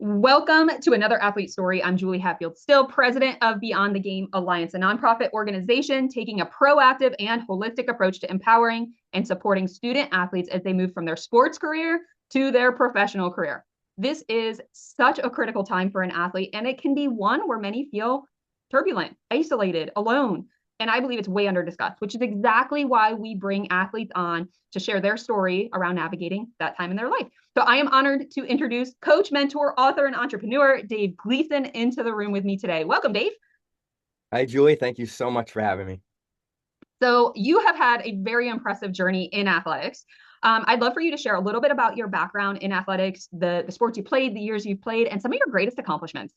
Welcome to another athlete story. I'm Julie Hatfield Still, president of Beyond the Game Alliance, a nonprofit organization taking a proactive and holistic approach to empowering and supporting student athletes as they move from their sports career to their professional career. This is such a critical time for an athlete, and it can be one where many feel turbulent, isolated, alone. And I believe it's way under discussed, which is exactly why we bring athletes on to share their story around navigating that time in their life. So I am honored to introduce coach, mentor, author, and entrepreneur Dave Gleason into the room with me today. Welcome, Dave. Hi, Julie. Thank you so much for having me. So you have had a very impressive journey in athletics. I'd love for you to share a little bit about your background in athletics, the sports you played, the years you've played, and some of your greatest accomplishments.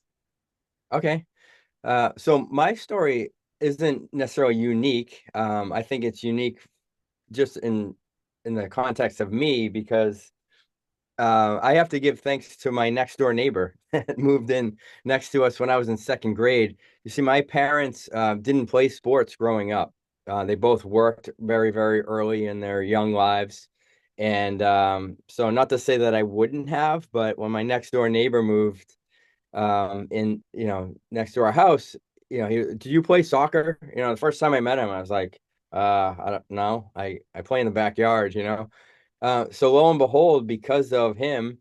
Okay. So my story isn't necessarily unique. I think it's unique just in the context of me because I have to give thanks to my next door neighbor that moved in next to us when I was in second grade. You see, my parents didn't play sports growing up. They both worked very, very early in their young lives. And so not to say that I wouldn't have, but when my next door neighbor moved, next to our house, did you play soccer? The first time I met him, I was like, I don't know. I play in the backyard. So lo and behold, because of him,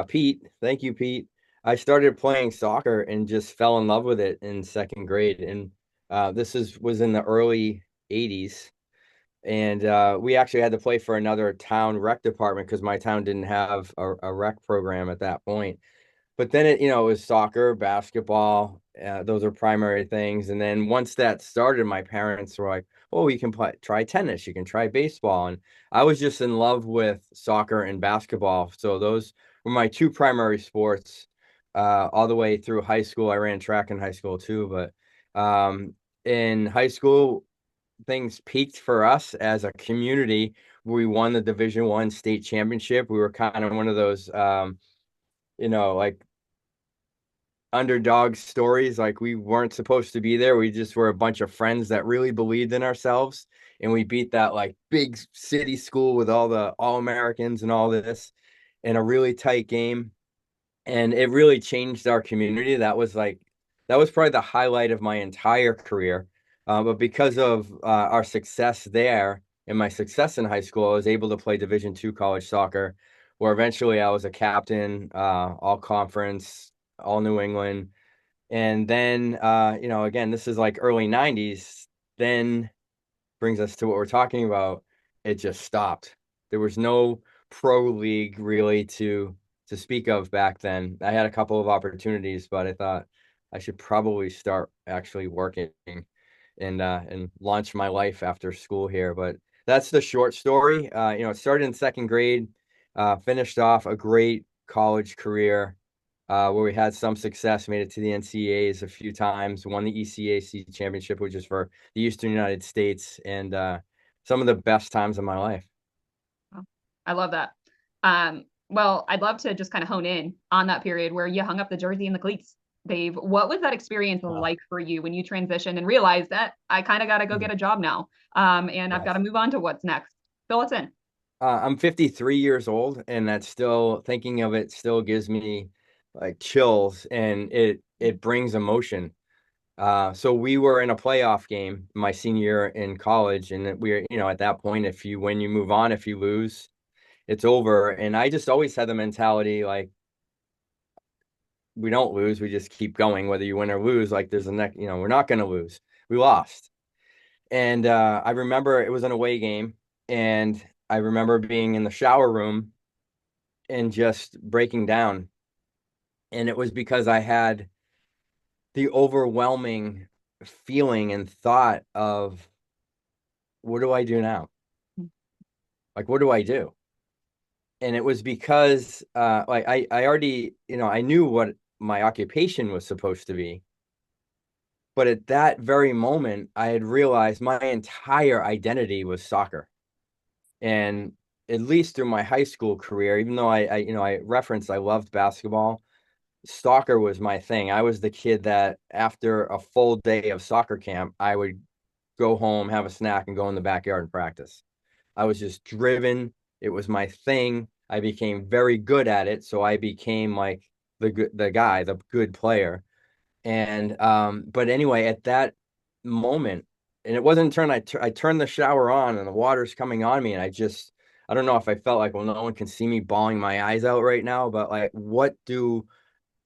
Pete, thank you, Pete. I started playing soccer and just fell in love with it in second grade. And was in the early 80s. And we actually had to play for another town rec department because my town didn't have a rec program at that point. But then it was soccer, basketball. Those are primary things. And then once that started, my parents were like, "Oh, you can try tennis, you can try baseball." And I was just in love with soccer and basketball. So those were my two primary sports. All the way through high school, I ran track in high school too. But in high school, things peaked for us as a community. We won the Division I state championship. We were kind of one of those, like underdog stories. Like we weren't supposed to be there. We just were a bunch of friends that really believed in ourselves. And we beat that like big city school with all the All-Americans and all this in a really tight game. And it really changed our community. That was probably the highlight of my entire career. But because of our success there and my success in high school, I was able to play Division II college soccer, where eventually I was a captain, all conference, all New England. And then, again, this is like early 90s. Then brings us to what we're talking about. It just stopped. There was no pro league really to speak of back then. I had a couple of opportunities, but I thought I should probably start actually working and launch my life after school here. But that's the short story. It started in second grade, finished off a great college career where we had some success, made it to the NCAAs a few times, won the ECAC championship, which is for the Eastern United States, and some of the best times of my life. I love that. Well, I'd love to just kind of hone in on that period where you hung up the jersey and the cleats. Dave, what was that experience Oh, like for you when you transitioned and realized that I kind of got to go mhm. get a job now, and I've got to Yes. move on to what's next? Fill us in. I'm 53 years old, and that's still thinking of it still gives me like chills, and it brings emotion. So we were in a playoff game my senior year in college, and we were, at that point, if you win, you move on. If you lose, it's over. And I just always had the mentality like we don't lose, we just keep going, whether you win or lose. Like there's a next, we're not going to lose. We lost. And I remember it was an away game, and I remember being in the shower room and just breaking down. And it was because I had the overwhelming feeling and thought of what do I do now? Like, what do I do? And it was because like I already, I knew what my occupation was supposed to be. But at that very moment, I had realized my entire identity was soccer. And at least through my high school career, even though I referenced I loved basketball, soccer was my thing. I was the kid that after a full day of soccer camp, I would go home, have a snack, and go in the backyard and practice. I was just driven. It was my thing. I became very good at it. So I became like the good player. And but anyway, at that moment, and it wasn't turn I turned the shower on and the water's coming on me, and I don't know if I felt like, well, no one can see me bawling my eyes out right now, but like, what do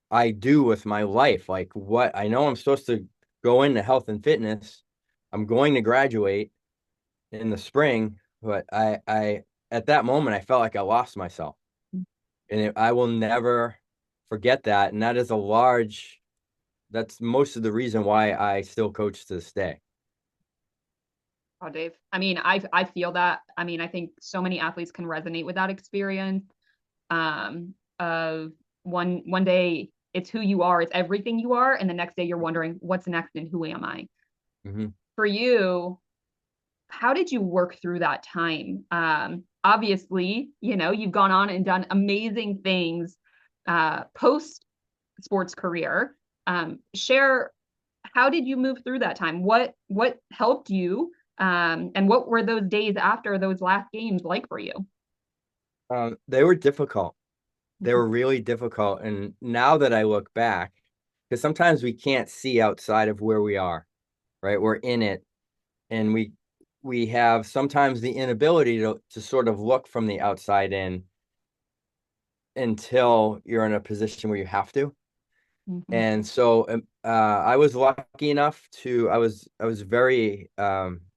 I do with my life? Like, what I know I'm supposed to go into health and fitness. I'm going to graduate in the spring, but I at that moment I felt like I lost myself, and I will never forget that. And that is a large that's most of the reason why I still coach to this day. Oh, Dave. I mean, I feel that. I mean, I think so many athletes can resonate with that experience. Of one day it's who you are, it's everything you are, and the next day you're wondering what's next and who am I? Hmm. For you, how did you work through that time? Obviously, you've gone on and done amazing things post sports career. Share, how did you move through that time? What helped you? And what were those days after those last games like for you? They were difficult. They were really difficult. And now that I look back, because sometimes we can't see outside of where we are, right? We're in it, and we have sometimes the inability to sort of look from the outside in until you're in a position where you have to. Mm-hmm. And so I was lucky enough I was very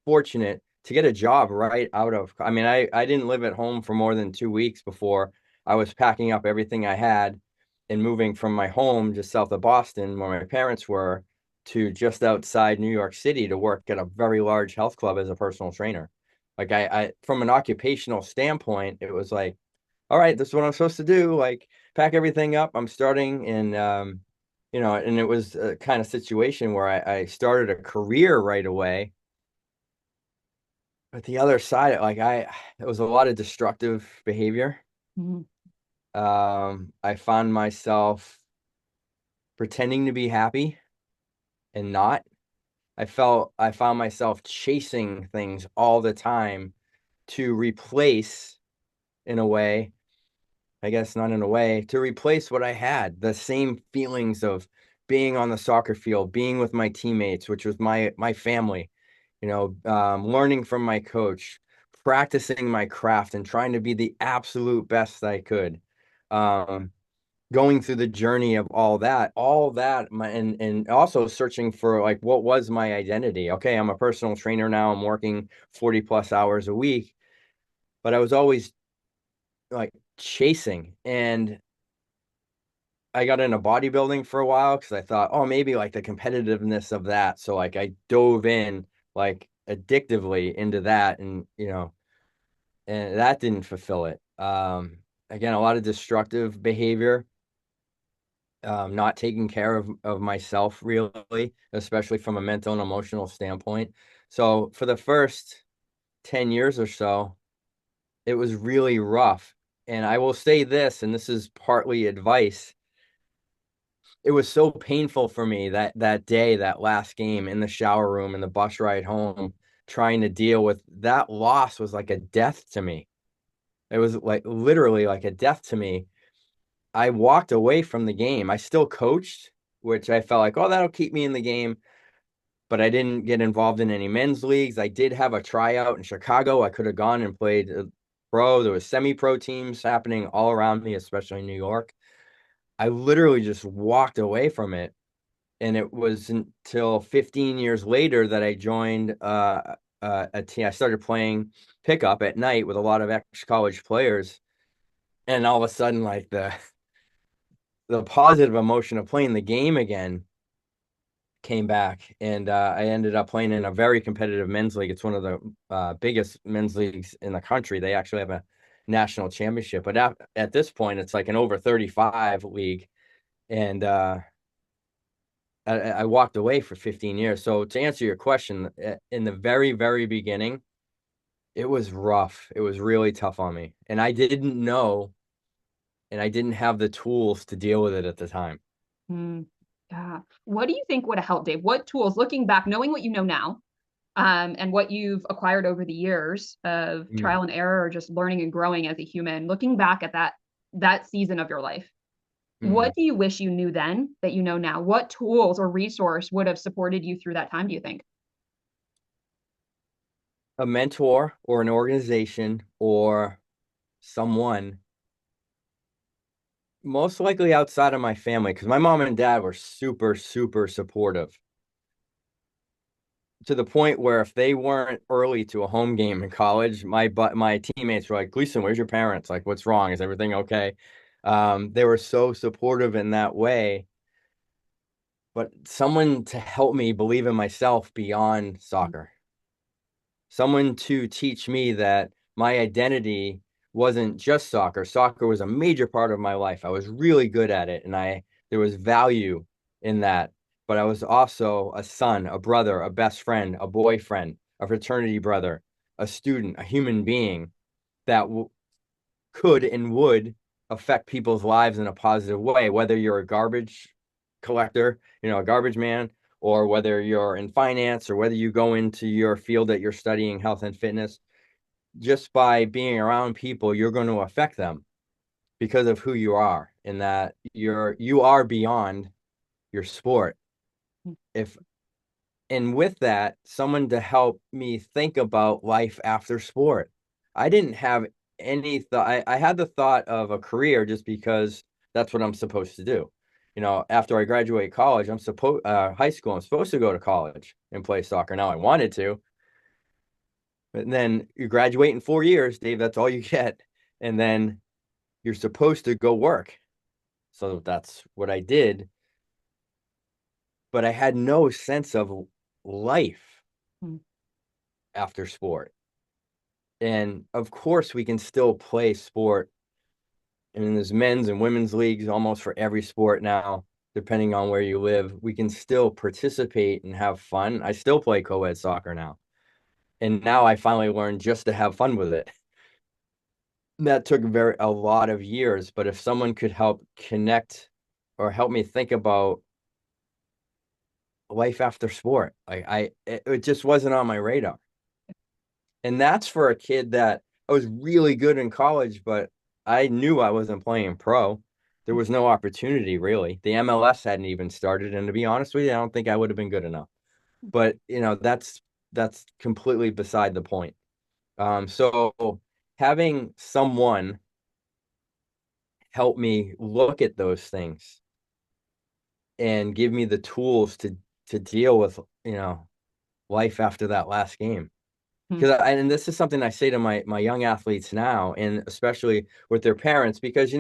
fortunate to get a job right out of, I mean, I didn't live at home for more than 2 weeks before I was packing up everything I had and moving from my home just south of Boston, where my parents were, to just outside New York City to work at a very large health club as a personal trainer. Like I from an occupational standpoint, it was like, all right, this is what I'm supposed to do. Like, pack everything up. I'm starting, and and it was a kind of situation where I started a career right away. But the other side, it was a lot of destructive behavior. Mm-hmm. I found myself pretending to be happy and not. I found myself chasing things all the time to replace, in a way, I guess not in a way, to replace what I had, the same feelings of being on the soccer field, being with my teammates, which was my family, learning from my coach, practicing my craft and trying to be the absolute best I could. Um, Going through the journey of all that, and also searching for like what was my identity. Okay, I'm a personal trainer now. I'm working 40 plus hours a week, but I was always like chasing. And I got into bodybuilding for a while because I thought, oh, maybe like the competitiveness of that. So like I dove in like addictively into that, and that didn't fulfill it. Again, a lot of destructive behavior, not taking care of myself really, especially from a mental and emotional standpoint. So for the first 10 years or so, it was really rough. And I will say this, and this is partly advice. It was so painful for me that day, that last game, in the shower room and the bus ride home, trying to deal with that loss was like a death to me. It was like literally like a death to me. I walked away from the game. I still coached, which I felt like, oh, that'll keep me in the game, but I didn't get involved in any men's leagues. I did have a tryout in Chicago. I could have gone and played pro. There was semi-pro teams happening all around me, especially in New York. I literally just walked away from it. And it was until 15 years later that I joined a team. I started playing pickup at night with a lot of ex-college players, and all of a sudden, like the positive emotion of playing the game again came back, and I ended up playing in a very competitive men's league. It's one of the biggest men's leagues in the country. They actually have a national championship, but at this point, it's like an over 35 league, and I walked away for 15 years. So to answer your question, in the very, very beginning, it was rough. It was really tough on me. And I didn't know, and I didn't have the tools to deal with it at the time. Mm, yeah. What do you think would have helped, Dave? What tools, looking back, knowing what you know now, and what you've acquired over the years of Mm. trial and error, or just learning and growing as a human, looking back at that season of your life? What Mhm. do you wish you knew then that you know now? What tools or resource would have supported you through that time, do you think? A mentor or an organization or someone, most likely outside of my family, because my mom and dad were super, super supportive to the point where if they weren't early to a home game in college, my teammates were like, Gleason, where's your parents? Like, what's wrong? Is everything okay? They were so supportive in that way, but someone to help me believe in myself beyond soccer, someone to teach me that my identity wasn't just soccer. Soccer was a major part of my life. I was really good at it, and I there was value in that. But I was also a son, a brother, a best friend, a boyfriend, a fraternity brother, a student, a human being that could and would affect people's lives in a positive way, whether you're a garbage collector, a garbage man, or whether you're in finance or whether you go into your field that you're studying, health and fitness. Just by being around people, you're going to affect them because of who you are, and that you are beyond your sport. If and with that, someone to help me think about life after sport. I didn't have any thought. I had the thought of a career just because that's what I'm supposed to do. After I graduate college, high school, I'm supposed to go to college and play soccer. Now I wanted to, but then you graduate in 4 years, Dave, that's all you get. And then you're supposed to go work. So that's what I did. But I had no sense of life Mm. after sport. And of course, we can still play sport. And there's men's and women's leagues almost for every sport now, depending on where you live. We can still participate and have fun. I still play co-ed soccer now. And now I finally learned just to have fun with it. That took a lot of years, but if someone could help connect or help me think about life after sport, it just wasn't on my radar. And that's for a kid that I was really good in college, but I knew I wasn't playing pro. There was no opportunity really. The MLS hadn't even started, and to be honest with you, I don't think I would have been good enough. But that's completely beside the point. So having someone help me look at those things and give me the tools to deal with, life after that last game. Mm. Because and this is something I say to my young athletes now, and especially with their parents, because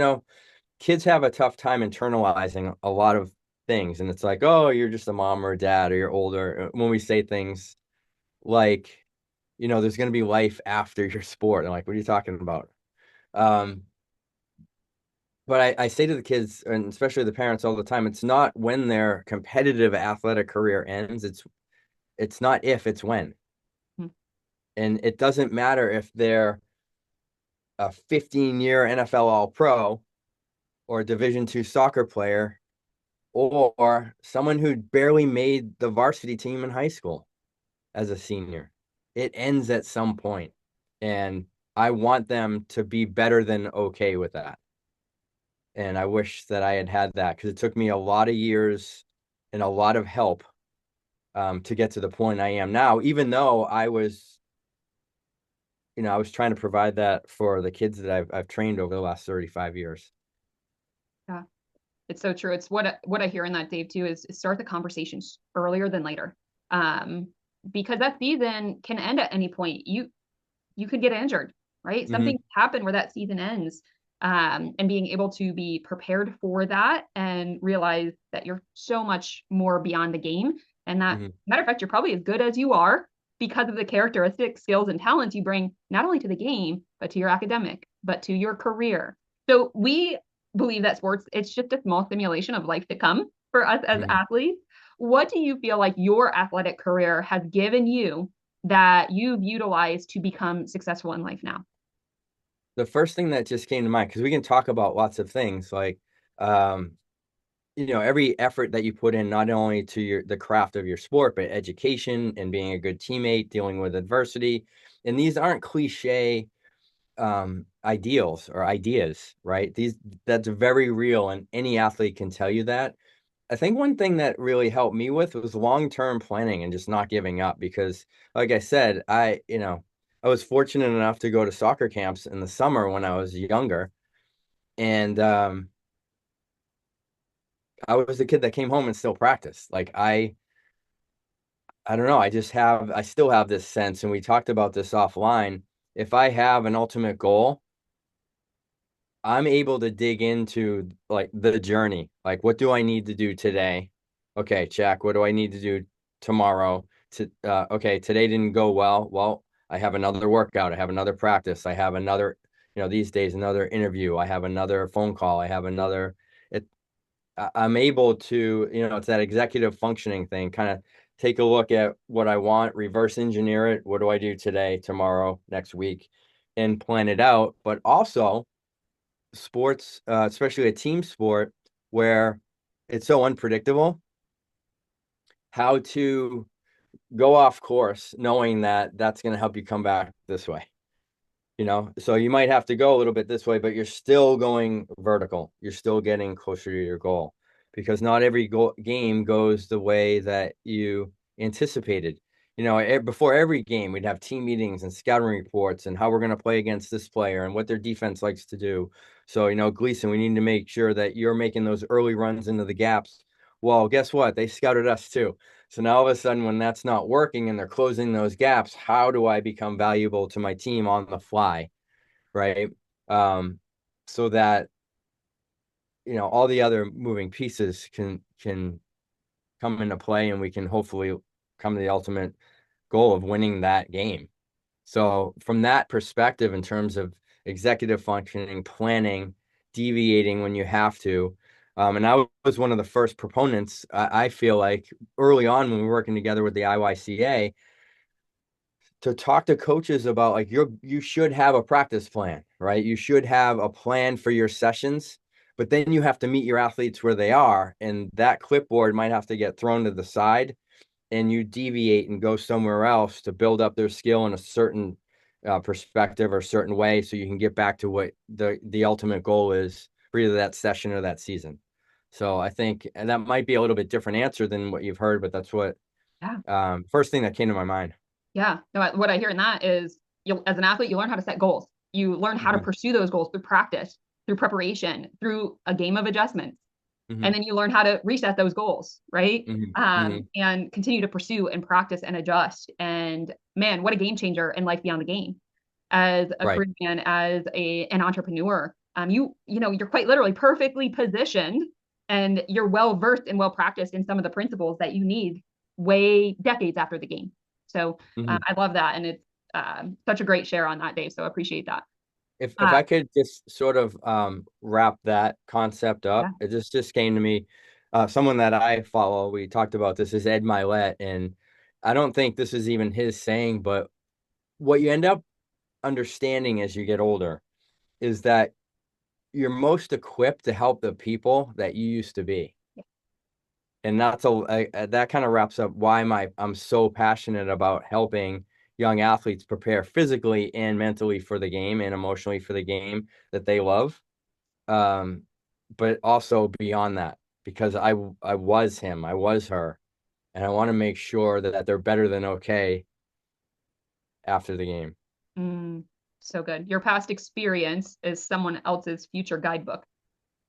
kids have a tough time internalizing a lot of things, and it's like, oh, you're just a mom or a dad, or you're older. When we say things like, there's going to be life after your sport, and like, what are you talking about? Um, but I say to the kids, and especially the parents all the time, it's not when their competitive athletic career ends. It's not if, it's when. Mm. And it doesn't matter if they're a 15-year NFL All-Pro or a Division II soccer player or someone who barely made the varsity team in high school as a senior. It ends at some point, and I want them to be better than okay with that. And I wish that I had had that, because it took me a lot of years and a lot of help to get to the point I am now, even though I was trying to provide that for the kids that I've trained over the last 35 years. Yeah. It's so true. It's what I hear in that, Dave, too, is start the conversations earlier than later. Um, because that season can end at any point. You could get injured, right? Hmm. Something happen where that season ends. And being able to be prepared for that and realize that you're so much more beyond the game. And that, Hmm. matter of fact, you're probably as good as you are because of the characteristics, skills, and talents you bring not only to the game, but to your academic, but to your career. So we believe that sports, it's just a small simulation of life to come for us as Hmm. athletes. What do you feel like your athletic career has given you that you've utilized to become successful in life now? The first thing that just came to mind, because we can talk about lots of things, like um, every effort that you put in, not only to the craft of your sport, but education and being a good teammate, dealing with adversity. And these aren't cliche ideals or ideas, right? That's very real, and any athlete can tell you that. I think one thing that really helped me with was long-term planning and just not giving up because, like I said, I was fortunate enough to go to soccer camps in the summer when I was younger, and I was the kid that came home and still practiced. Like I don't know, I still have this sense, and we talked about this offline. If I have an ultimate goal, I'm able to dig into like the journey. Like, what do I need to do today? Okay, check. What do I need to do tomorrow? Okay, today didn't go well. Well, I have another workout. I have another practice. I have another, these days another interview. I have another phone call. I have another. It. I'm able to, it's that executive functioning thing. Kind of take a look at what I want, reverse engineer it. What do I do today, tomorrow, next week, and plan it out. But also sports, especially a team sport where it's so unpredictable, how to go off course knowing that that's going to help you come back this way. So you might have to go a little bit this way, but you're still going vertical. You're still getting closer to your goal because not every game goes the way that you anticipated. Before every game, we'd have team meetings and scouting reports and how we're going to play against this player and what their defense likes to do. So, Gleason, we need to make sure that you're making those early runs into the gaps. Well, guess what? They scouted us too. So now all of a sudden, when that's not working and they're closing those gaps, how do I become valuable to my team on the fly, right? Um, so that all the other moving pieces can come into play, and we can hopefully come to the ultimate goal of winning that game. So from that perspective, in terms of executive functioning, planning, deviating when you have to, and I was one of the first proponents, I feel like early on when we were working together with the IYCA, to talk to coaches about like you should have a practice plan, right? You should have a plan for your sessions, but then you have to meet your athletes where they are, and that clipboard might have to get thrown to the side and you deviate and go somewhere else to build up their skill in a certain perspective or certain way so you can get back to what the ultimate goal is for either that session or that season. So I think, and that might be a little bit different answer than what you've heard, but that's what Yeah. first thing that came to my mind. Yeah. No, what I hear in that is you, as an athlete, you learn how to set goals. You learn how to Mm-hmm. pursue those goals through practice, through preparation, through a game of adjustments. Mm-hmm. And then you learn how to reset those goals, right? Mm-hmm. Mm-hmm. And continue to pursue and practice and adjust. And man, what a game changer in life beyond the game. As a Right. career man, as an entrepreneur, you're quite literally perfectly positioned, and you're well versed and well practiced in some of the principles that you need way decades after the game. So Mm-hmm. I love that, and it's such a great share on that, Dave. So I appreciate that. If Uh, I could just sort of wrap that concept up, yeah. it just came to me. Someone that I follow, we talked about this, is Ed Milet, and I don't think this is even his saying, but what you end up understanding as you get older is that you're most equipped to help the people that you used to be. And that kind of wraps up why I'm so passionate about helping young athletes prepare physically and mentally for the game and emotionally for the game that they love. Um, but also beyond that, because I was him, I was her, and I want to make sure that they're better than okay after the game. Mm, so good. Your past experience is someone else's future guidebook.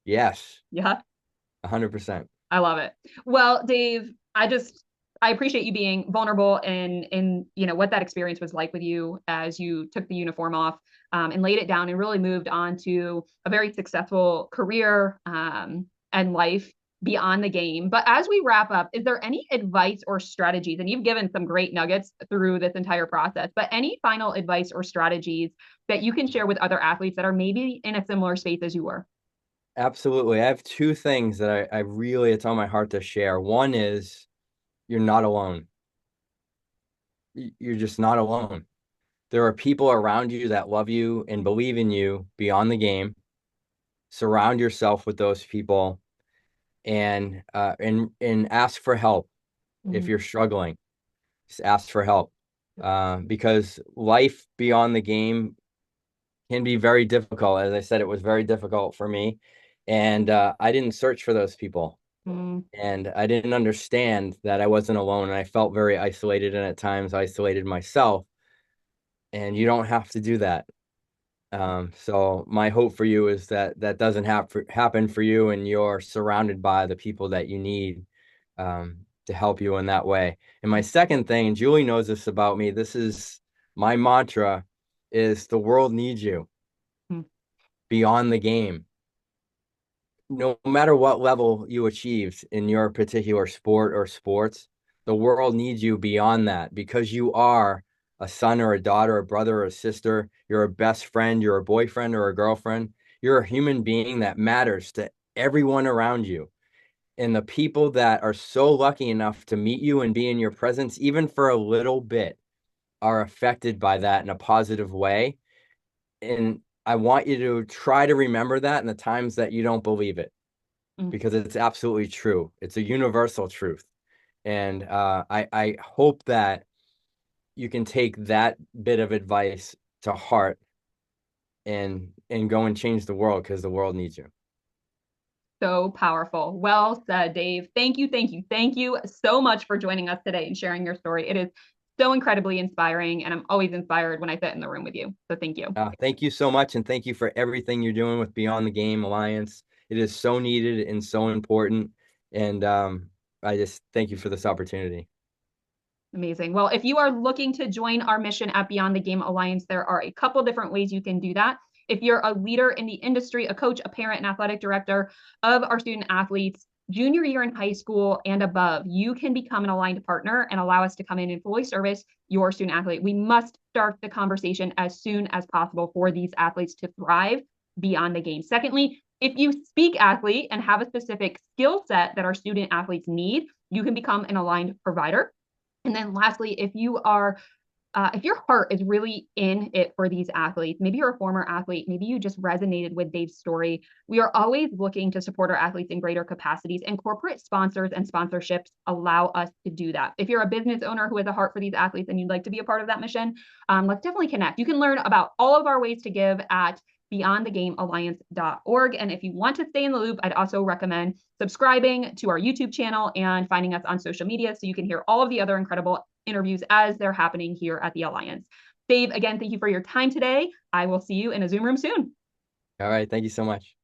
Yes, Yeah. 100%. I love it. Well, Dave, I appreciate you being vulnerable and what that experience was like with you as you took the uniform off and laid it down and really moved on to a very successful career and life beyond the game. But as we wrap up, is there any advice or strategies? And you've given some great nuggets through this entire process, but any final advice or strategies that you can share with other athletes that are maybe in a similar space as you were? Absolutely. I have two things that I really, it's on my heart to share. One is you're not alone. You're just not alone. There are people around you that love you and believe in you beyond the game. Surround yourself with those people and ask for help if Mhm. you're struggling. Just ask for help because life beyond the game can be very difficult. As I said, it was very difficult for me. And I didn't search for those people. Mm, And I didn't understand that I wasn't alone. And I felt very isolated and at times isolated myself. And you don't have to do that. So my hope for you is that that doesn't happen for you, and you're surrounded by the people that you need to help you in that way. And my second thing, and Julie knows this about me, this is my mantra, is the world needs you mm, beyond the game. No matter what level you achieved in your particular sport or sports, the world needs you beyond that because you are a son or a daughter, a brother or a sister. You're a best friend, you're a boyfriend or a girlfriend. You're a human being that matters to everyone around you. And the people that are so lucky enough to meet you and be in your presence, even for a little bit, are affected by that in a positive way. And I want you to try to remember that in the times that you don't believe it mm. because it's absolutely true. It's a universal truth. And I hope that you can take that bit of advice to heart and go and change the world because the world needs you. So powerful. Well said, Dave. Thank you, thank you, thank you so much for joining us today and sharing your story. It is so incredibly inspiring, and I'm always inspired when I sit in the room with you. So thank you. Thank you so much, and thank you for everything you're doing with Beyond the Game Alliance. It is so needed and so important. And I just thank you for this opportunity. Amazing. Well, if you are looking to join our mission at Beyond the Game Alliance, there are a couple different ways you can do that. If you're a leader in the industry, a coach, a parent, an athletic director of our student athletes, junior year in high school and above, you can become an aligned partner and allow us to come in and fully service your student athlete. We must start the conversation as soon as possible for these athletes to thrive beyond the game. Secondly, if you speak athlete and have a specific skill set that our student athletes need, you can become an aligned provider. And then lastly, if your heart is really in it for these athletes, maybe you're a former athlete, maybe you just resonated with Dave's story. We are always looking to support our athletes in greater capacities, and corporate sponsors and sponsorships allow us to do that. If you're a business owner who has a heart for these athletes and you'd like to be a part of that mission, let's definitely connect. You can learn about all of our ways to give at beyondthegamealliance.org. And if you want to stay in the loop, I'd also recommend subscribing to our YouTube channel and finding us on social media so you can hear all of the other incredible interviews as they're happening here at the Alliance. Dave, again, thank you for your time today. I will see you in a Zoom room soon. All right. Thank you so much.